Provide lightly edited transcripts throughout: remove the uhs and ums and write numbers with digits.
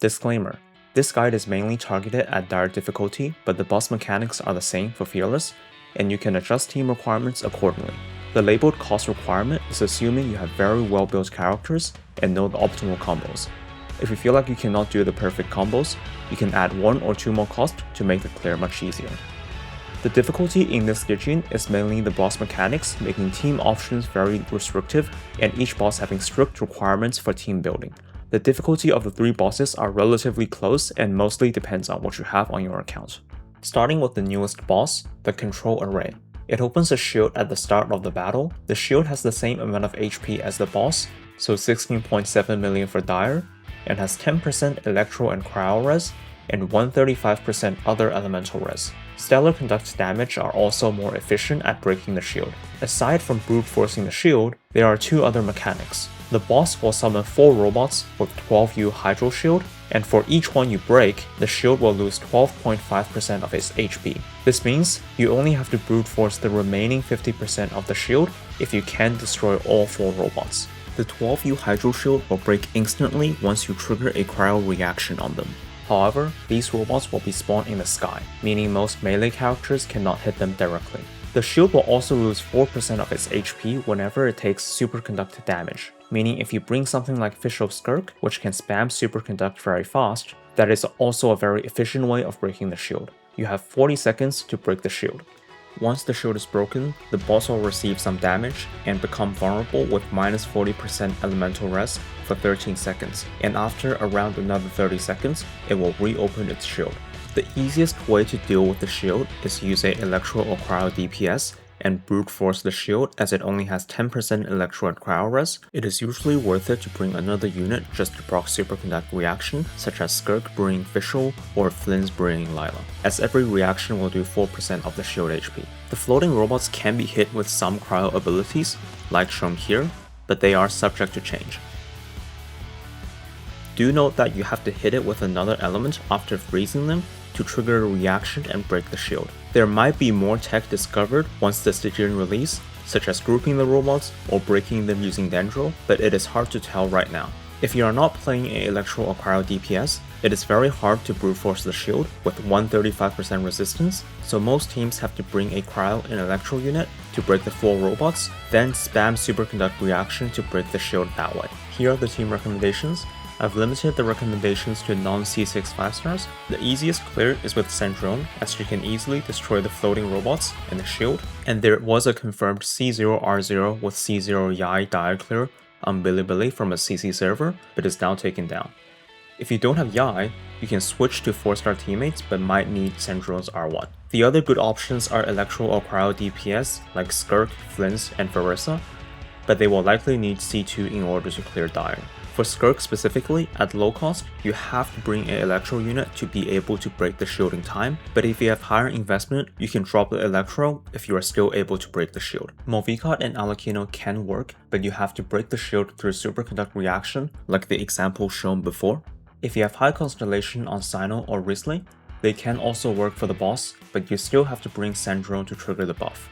Disclaimer: this guide is mainly targeted at dire difficulty, but the boss mechanics are the same for Fearless, and you can adjust team requirements accordingly. The labeled cost requirement is assuming you have very well built characters and know the optimal combos. If you feel like you cannot do the perfect combos, you can add 1 or 2 more cost to make the clear much easier. The difficulty in this Stygian is mainly the boss mechanics, making team options very restrictive and each boss having strict requirements for team building. The difficulty of the 3 bosses are relatively close and mostly depends on what you have on your account. Starting with the newest boss, the Control Array. It opens a shield at the start of the battle. The shield has the same amount of HP as the boss, so 16.7 million for Dire, and has 10% Electro and Cryo res, and 135% other elemental res. Stellar Conduct damage are also more efficient at breaking the shield. Aside from brute forcing the shield, there are 2 other mechanics. The boss will summon 4 robots with 12U Hydro Shield, and for each one you break, the shield will lose 12.5% of its HP. This means you only have to brute force the remaining 50% of the shield if you can destroy all 4 robots. The 12U Hydro Shield will break instantly once you trigger a cryo reaction on them. However, these robots will be spawned in the sky, meaning most melee characters cannot hit them directly. The shield will also lose 4% of its HP whenever it takes superconduct damage, meaning if you bring something like Fish of Skirk, which can spam superconduct very fast, that is also a very efficient way of breaking the shield. You have 40 seconds to break the shield. Once the shield is broken, the boss will receive some damage and become vulnerable with minus 40% elemental res for 13 seconds, and after around another 30 seconds, it will reopen its shield. The easiest way to deal with the shield is use a Electro or Cryo DPS and brute force the shield as it only has 10% Electro and Cryo res. It is usually worth it to bring another unit just to proc superconduct reaction, such as Skirk bringing Fischl or Flynn's bringing Lila, as every reaction will do 4% of the shield HP. The floating robots can be hit with some cryo abilities, like shown here, but they are subject to change. Do note that you have to hit it with another element after freezing them to trigger a reaction and break the shield. There might be more tech discovered once the Stygian release, such as grouping the robots or breaking them using Dendro, but it is hard to tell right now. If you are not playing a Electro or Cryo DPS, it is very hard to brute force the shield with 135% resistance, so most teams have to bring a Cryo and Electro unit to break the 4 robots, then spam superconduct reaction to break the shield that way. Here are the team recommendations. I've limited the recommendations to non-C6 5-stars. The easiest clear is with Sandrone, as she can easily destroy the floating robots and the shield, and there was a confirmed C0R0 with C0 Yai Dire clear on Bilibili from a CC server, but is now taken down. If you don't have Yai, you can switch to 4-star teammates but might need Sandrone's R1. The other good options are Electro or Cryo DPS like Skirk, Flynn's, and Farissa, but they will likely need C2 in order to clear Dire. For Skirk specifically, at low cost, you have to bring an Electro unit to be able to break the shield in time, but if you have higher investment, you can drop the Electro if you are still able to break the shield. Movikat and Alakino can work, but you have to break the shield through superconduct reaction, like the example shown before. If you have high constellation on Sino or Risley, they can also work for the boss, but you still have to bring Sandrone to trigger the buff.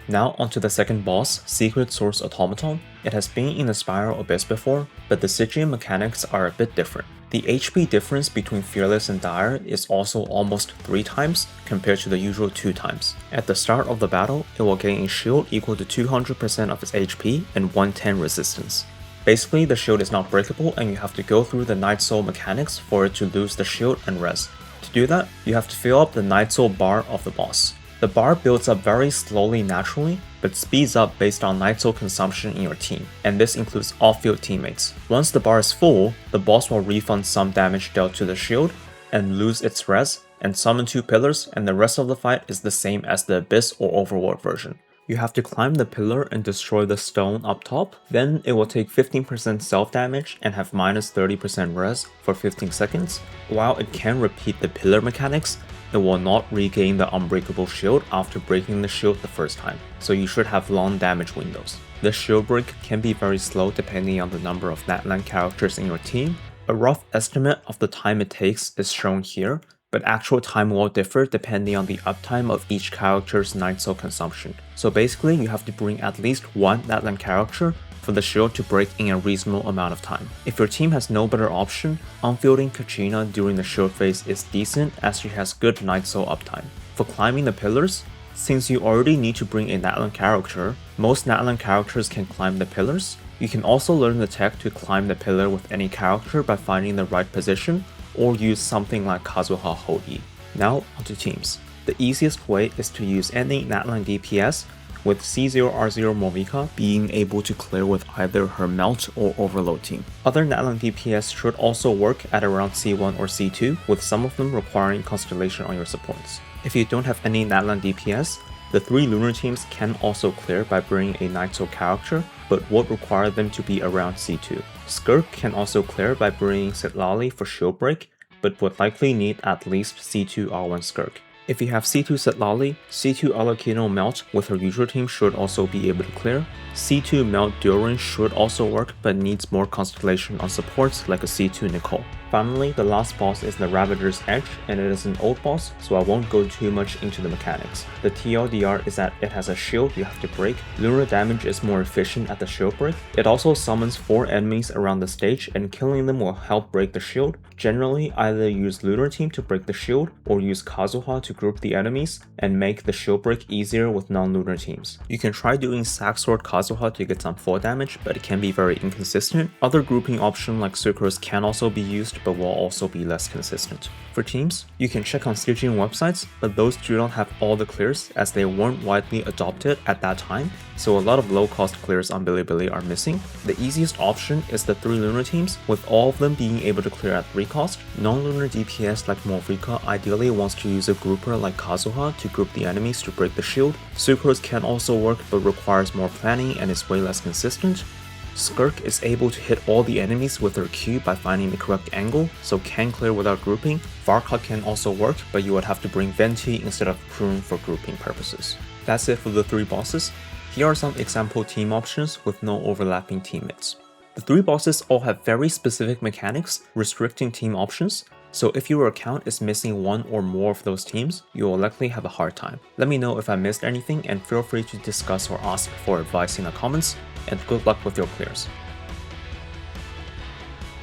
Now onto the second boss, Secret Source Automaton. It has been in the Spiral Abyss before, but the Stygian mechanics are a bit different. The HP difference between Fearless and Dire is also almost 3 times compared to the usual 2 times. At the start of the battle, it will gain a shield equal to 200% of its HP and 110 resistance. Basically, the shield is not breakable and you have to go through the Night Soul mechanics for it to lose the shield and res. To do that, you have to fill up the Night Soul bar of the boss. The bar builds up very slowly naturally, but speeds up based on Night Soul consumption in your team, and this includes off-field teammates. Once the bar is full, the boss will refund some damage dealt to the shield, and lose its res, and summon 2 pillars, and the rest of the fight is the same as the Abyss or Overworld version. You have to climb the pillar and destroy the stone up top, then it will take 15% self-damage and have minus 30% res for 15 seconds. While it can repeat the pillar mechanics, it will not regain the unbreakable shield after breaking the shield the first time, so you should have long damage windows. The shield break can be very slow depending on the number of Natlan characters in your team. A rough estimate of the time it takes is shown here, but actual time will differ depending on the uptime of each character's Night Soul consumption. So basically, you have to bring at least 1 Natlan character for the shield to break in a reasonable amount of time. If your team has no better option, unfielding Kachina during the shield phase is decent as she has good Night Soul uptime. For climbing the pillars, since you already need to bring a Natlan character, most Natlan characters can climb the pillars. You can also learn the tech to climb the pillar with any character by finding the right position, or use something like Kazuha Hodi. Now onto teams. The easiest way is to use any Natlan DPS, with C0R0 Movika being able to clear with either her Melt or Overload team. Other Natlan DPS should also work at around C1 or C2, with some of them requiring Constellation on your supports. If you don't have any Natlan DPS, the 3 lunar teams can also clear by bringing a Night Soul character, but would require them to be around C2. Skirk can also clear by bringing Sitlali for shield break, but would likely need at least C2 R1 Skirk. If you have C2 Sitlali, C2 Alakino Melt with her usual team should also be able to clear. C2 Melt Durin should also work, but needs more Constellation on supports like a C2 Nicole. Finally, the last boss is the Ravager's Edge, and it is an old boss, so I won't go too much into the mechanics. The TLDR is that it has a shield you have to break, lunar damage is more efficient at the shield break, it also summons 4 enemies around the stage and killing them will help break the shield. Generally, either use lunar team to break the shield, or use Kazuha to group the enemies and make the shield break easier with non-lunar teams. You can try doing Sack Sword Kazuha to get some 4 damage, but it can be very inconsistent. Other grouping options like Sucrose can also be used, but will also be less consistent. For teams, you can check on Stygian websites, but those do not have all the clears as they weren't widely adopted at that time, so a lot of low-cost clears on Bilibili are missing. The easiest option is the 3 lunar teams, with all of them being able to clear at 3 cost. Non-lunar DPS like Morfrika ideally wants to use a grouper like Kazuha to group the enemies to break the shield. Sucrose can also work but requires more planning and is way less consistent. Skirk is able to hit all the enemies with her Q by finding the correct angle, so can clear without grouping. Varka can also work, but you would have to bring Venti instead of Prune for grouping purposes. That's it for the 3 bosses. Here are some example team options with no overlapping teammates. The 3 bosses all have very specific mechanics restricting team options, so if your account is missing one or more of those teams, you will likely have a hard time. Let me know if I missed anything and feel free to discuss or ask for advice in the comments, and good luck with your clears.